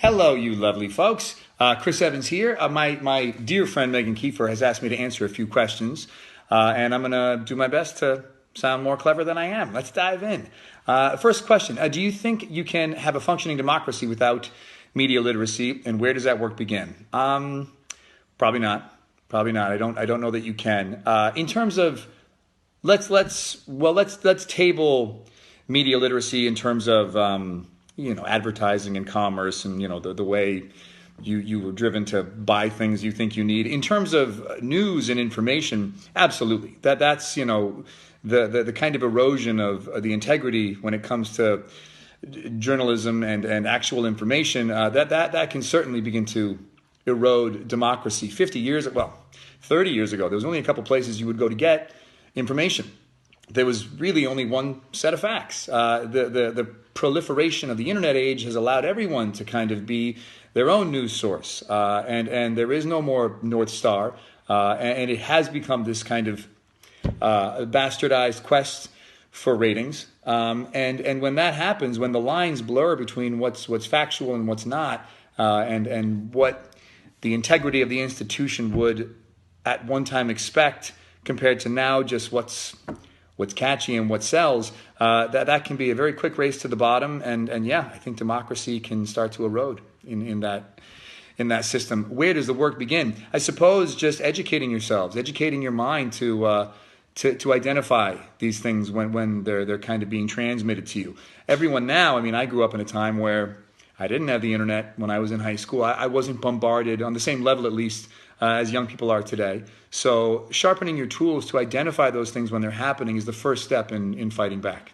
Hello, you lovely folks. Chris Evans here. My dear friend Megan Kiefer has asked me to answer a few questions, and I'm going to do my best to sound more clever than I am. Let's dive in. First question, do you think you can have a functioning democracy without media literacy, and where does that work begin? Probably not. Probably not. I don't know that you can. In terms of let's table media literacy in terms of advertising and commerce and the way you were driven to buy things you think you need. In terms of news and information, absolutely. That's the kind of erosion of the integrity when it comes to journalism and actual information that can certainly begin to erode democracy. 30 years ago, there was only a couple places you would go to get information. There was really only one set of facts. The proliferation of the internet age has allowed everyone to kind of be their own news source, and there is no more North Star, and it has become this kind of bastardized quest for ratings. And when that happens, when the lines blur between what's factual and what's not, and what the integrity of the institution would at one time expect compared to now just what's catchy and what sells, that can be a very quick race to the bottom. And yeah, I think democracy can start to erode in that system. Where does the work begin? I suppose just educating yourselves, educating your mind to identify these things when they're kind of being transmitted to you. Everyone now, I grew up in a time where I didn't have the internet when I was in high school. I wasn't bombarded on the same level, at least, as young people are today. So sharpening your tools to identify those things when they're happening is the first step in fighting back.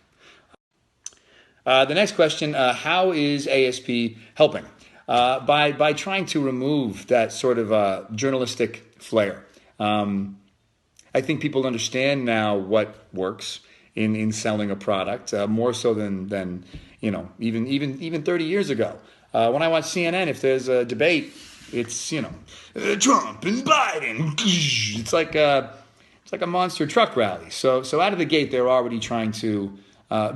The next question, how is ASP helping? By trying to remove that sort of journalistic flair. I think people understand now what works in selling a product, more so than even 30 years ago. When I watch CNN, if there's a debate, it's Trump and Biden. It's like a monster truck rally. So out of the gate, they're already trying to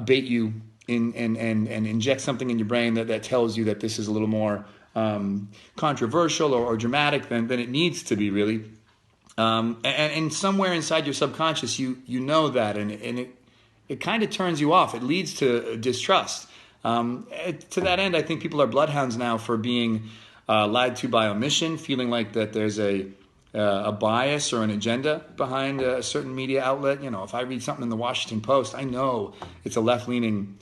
bait you in and inject something in your brain that tells you that this is a little more controversial or dramatic than it needs to be, really. And somewhere inside your subconscious, you know that, and it kind of turns you off. It leads to distrust. To that end, I think people are bloodhounds now for being lied to by omission, feeling like that there's a bias or an agenda behind a certain media outlet. If I read something in the Washington Post, I know it's a left-leaning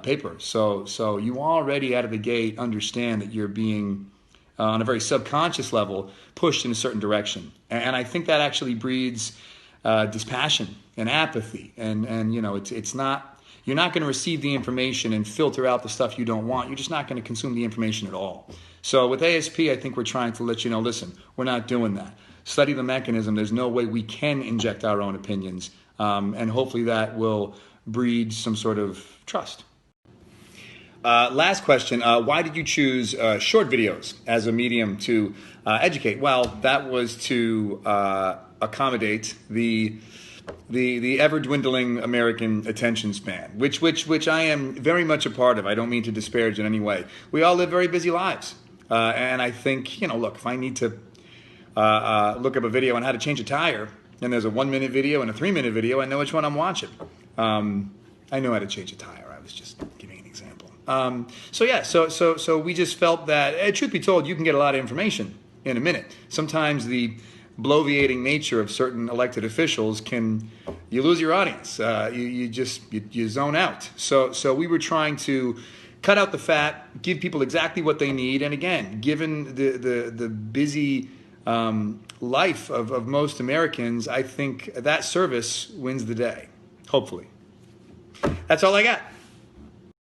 paper. So you already out of the gate understand that you're being, on a very subconscious level, pushed in a certain direction. And I think that actually breeds dispassion and apathy. And it's not. You're not going to receive the information and filter out the stuff you don't want. You're just not going to consume the information at all. So with ASP, I think we're trying to let you know, listen, we're not doing that. Study the mechanism. There's no way we can inject our own opinions. And hopefully that will breed some sort of trust. Last question, why did you choose short videos as a medium to educate? Well, that was to accommodate the ever dwindling American attention span, which I am very much a part of. I don't mean to disparage in any way. We all live very busy lives, and I think look, if I need to look up a video on how to change a tire, and there's a 1-minute video and a 3-minute video, I know which one I'm watching. I know how to change a tire. I was just giving an example. So we just felt that, truth be told, you can get a lot of information in a minute. Sometimes the bloviating nature of certain elected officials you lose your audience. You zone out. So we were trying to cut out the fat, give people exactly what they need, and again, given the busy life of most Americans, I think that service wins the day. Hopefully. That's all I got.